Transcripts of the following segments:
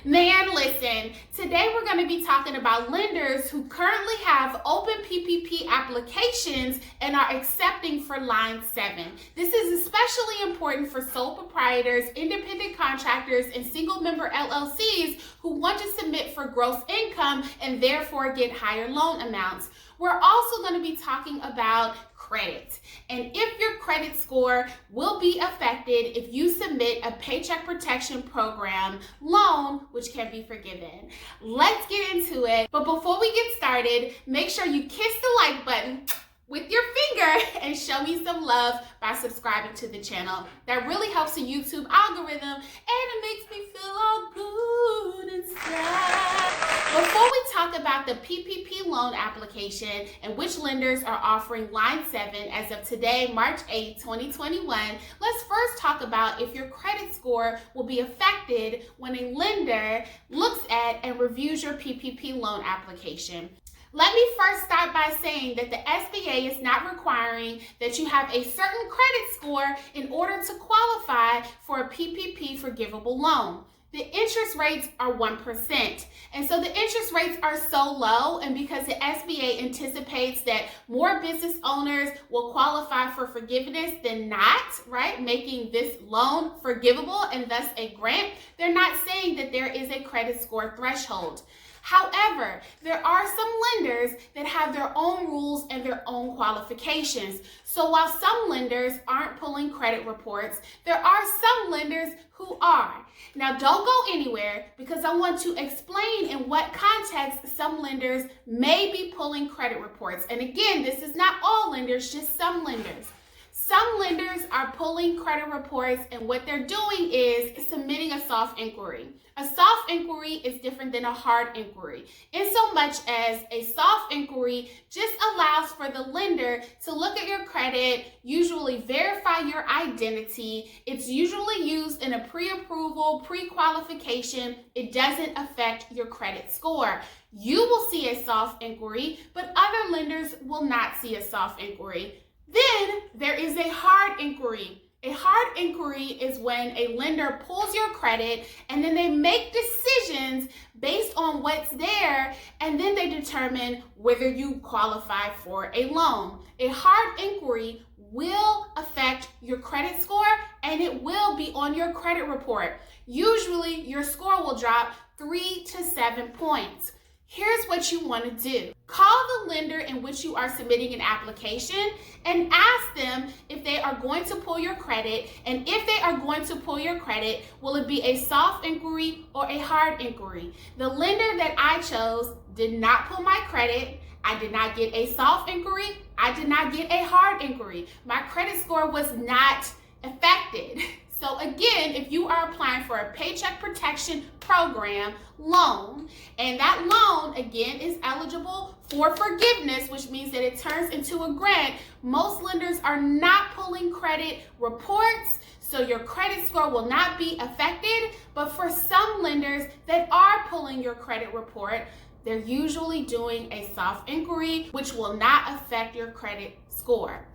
Man, listen, today we're going to be talking about lenders who currently have open PPP applications and are accepting for Line 7. This is especially important for sole proprietors, independent contractors, and single member LLCs who want to submit for gross income and therefore get higher loan amounts. We're also going to be talking about credit and if your credit score will be affected if you submit a Paycheck Protection Program loan, which can be forgiven. Let's get into it. But before we get started, make sure you kiss the like button with your finger and show me some love by subscribing to the channel. That really helps the YouTube algorithm and it makes me feel all good inside. Before we talk about the PPP loan application and which lenders are offering Line 7 as of today, March 8, 2021, let's first talk about if your credit score will be affected when a lender looks at and reviews your PPP loan application. Let me first start by saying that the SBA is not requiring that you have a certain credit score in order to qualify for a PPP forgivable loan. The interest rates are 1%. And so the interest rates are so low, and because the SBA anticipates that more business owners will qualify for forgiveness than not, right, making this loan forgivable and thus a grant, they're not saying that there is a credit score threshold. However, there are some lenders that have their own rules and their own qualifications. So while some lenders aren't pulling credit reports, there are some lenders who are. Now don't go anywhere because I want to explain in what context some lenders may be pulling credit reports. And again, this is not all lenders, just some lenders. Some lenders are pulling credit reports and what they're doing is submitting a soft inquiry. A soft inquiry is different than a hard inquiry, in so much as a soft inquiry just allows for the lender to look at your credit, usually verify your identity. It's usually used in a pre-approval, pre-qualification. It doesn't affect your credit score. You will see a soft inquiry, but other lenders will not see a soft inquiry. Then there is a hard inquiry. A hard inquiry is when a lender pulls your credit and then they make decisions based on what's there and then they determine whether you qualify for a loan. A hard inquiry will affect your credit score and it will be on your credit report. Usually your score will drop 3 to 7 points. Here's what you want to do. Call the lender in which you are submitting an application and ask them if they are going to pull your credit, and if they are going to pull your credit, will it be a soft inquiry or a hard inquiry? The lender that I chose did not pull my credit. I did not get a soft inquiry. I did not get a hard inquiry. My credit score was not affected. So again, if you are applying for a Paycheck Protection Program loan, and that loan again is eligible for forgiveness, which means that it turns into a grant, most lenders are not pulling credit reports, so your credit score will not be affected. But for some lenders that are pulling your credit report, they're usually doing a soft inquiry, which will not affect your credit score.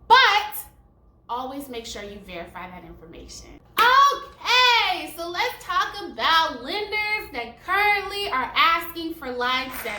But always make sure you verify that information. Okay, so let's talk about lenders that currently are asking for Line 7.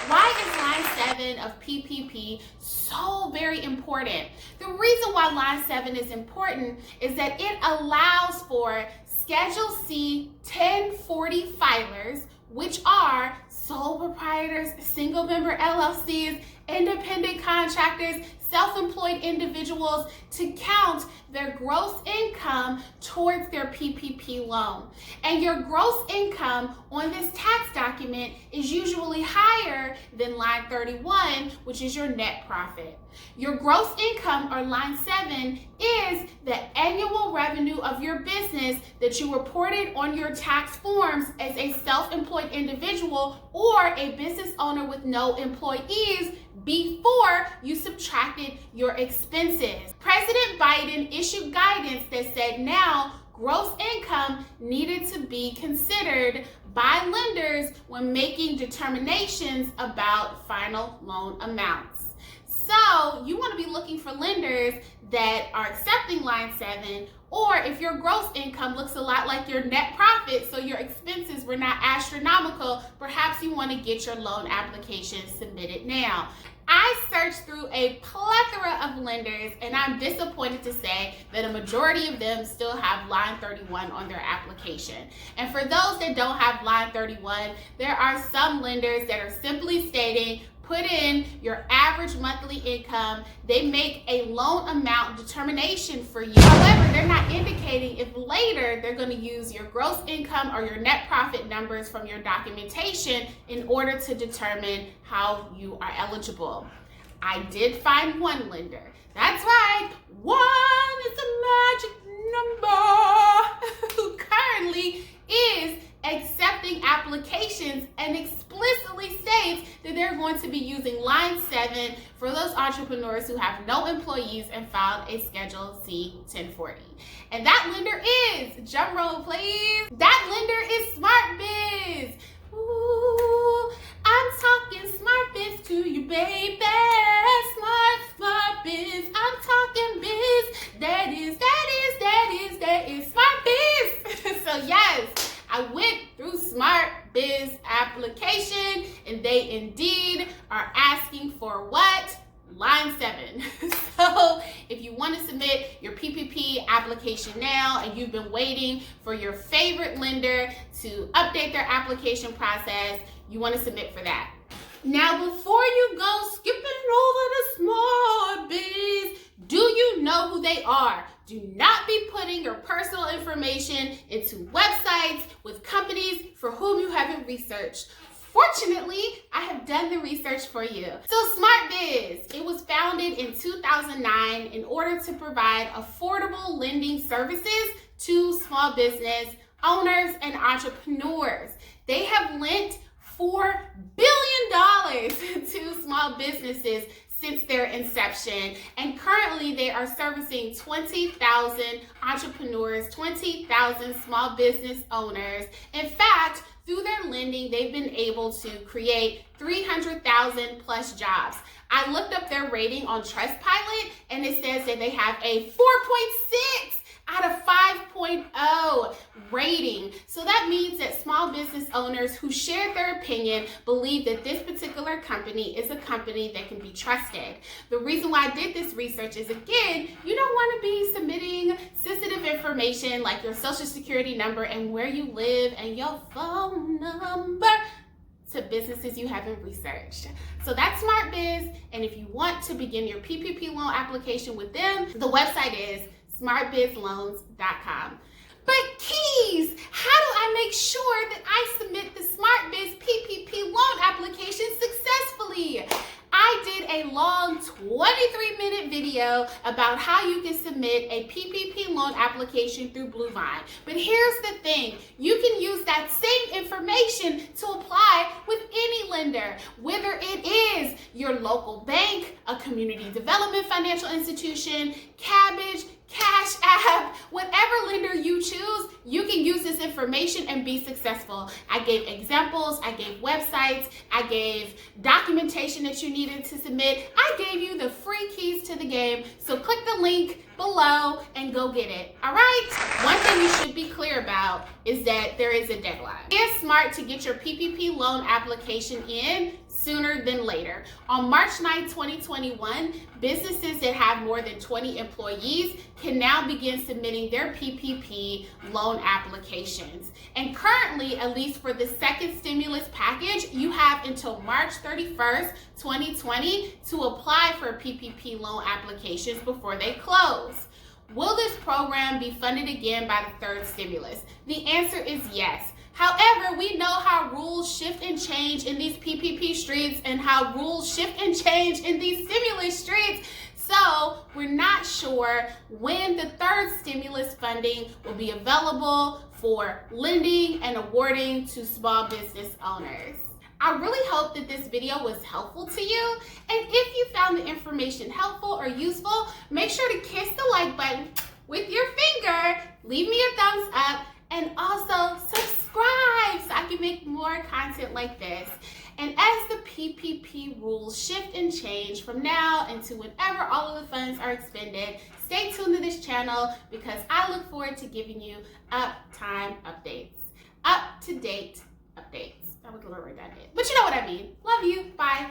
Why is Line 7 of PPP so very important? The reason why Line 7 is important is that it allows for Schedule C 1040 filers, which are sole proprietors, single member LLCs, independent contractors, self-employed individuals, to count their gross income towards their PPP loan. And your gross income on this tax document is usually higher than Line 31, which is your net profit. Your gross income, or Line 7, is the annual revenue of your business that you reported on your tax forms as a self-employed individual or a business owner with no employees before you subtracted your expenses. President Biden issued guidance that said now gross income needed to be considered by lenders when making determinations about final loan amounts. So you want to be looking for lenders that are accepting Line 7 Or if your gross income looks a lot like your net profit, so your expenses were not astronomical, perhaps you want to get your loan application submitted now. I searched through a plethora of lenders, and I'm disappointed to say that a majority of them still have line 31 on their application. And for those that don't have line 31, there are some lenders that are simply stating, put in your average monthly income. They make a loan amount determination for you. However, they're not indicating if later they're going to use your gross income or your net profit numbers from your documentation in order to determine how you are eligible. I did find one lender. That's right, one is a magic number who currently is accepting applications and explicitly states that they're going to be using line 7 for those entrepreneurs who have no employees and filed a Schedule C 1040. And that lender is, drum roll please, that lender is SmartBiz. Ooh, I'm talking SmartBiz to you, baby. SmartBiz. I'm talking biz. That is SmartBiz. So yes, I went through SmartBiz application, and they indeed are asking for what? Line 7. So if you want to submit your PPP application now and you've been waiting for your favorite lender to update their application process, you want to submit for that. Now, before you go skipping over the SmartBiz, do you know who they are? Do not be putting your personal information into websites with companies for whom you haven't researched. Fortunately, I have done the research for you. So SmartBiz, it was founded in 2009 in order to provide affordable lending services to small business owners and entrepreneurs. They have lent $4 billion to small businesses since their inception, and currently they are servicing 20,000 entrepreneurs, 20,000 small business owners. In fact, through their lending, they've been able to create 300,000 plus jobs. I looked up their rating on Trustpilot, and it says that they have a 4.6 out of 5.0 rating. So that means that small business owners who shared their opinion believe that this particular company is a company that can be trusted. The reason why I did this research is, again, you don't want to be submitting sensitive information like your social security number and where you live and your phone number to businesses you haven't researched. So that's SmartBiz, and if you want to begin your PPP loan application with them, the website is smartbizloans.com. But Keys, how do I make sure that I submit the SmartBiz PPP loan application successfully? I did a long 23-minute video about how you can submit a PPP loan application through Bluevine. But here's the thing, you can use that same information to apply with any lender, whether it is your local bank, a community development financial institution, Cabbage, Cash App, whatever lender you choose, you can use this information and be successful. I gave examples, I gave websites, I gave documentation that you needed to submit. I gave you the free keys to the game, so click the link below and go get it. All right? One thing you should be clear about is that there is a deadline. It's smart to get your PPP loan application in sooner than later. On March 9, 2021, businesses that have more than 20 employees can now begin submitting their PPP loan applications. And currently, at least for the second stimulus package, you have until March 31st, 2020 to apply for PPP loan applications before they close. Will this program be funded again by the third stimulus? The answer is yes. However, we know how rules shift and change in these PPP streets and how rules shift and change in these stimulus streets. So we're not sure when the third stimulus funding will be available for lending and awarding to small business owners. I really hope that this video was helpful to you. And if you found the information helpful or useful, make sure to kiss the like button with your finger, leave me a thumbs up, and also subscribe so I can make more content like this. And as the PPP rules shift and change from now into whenever all of the funds are expended, stay tuned to this channel because I look forward to giving you up-to-date updates. That was a little redundant, but you know what I mean. Love you. Bye.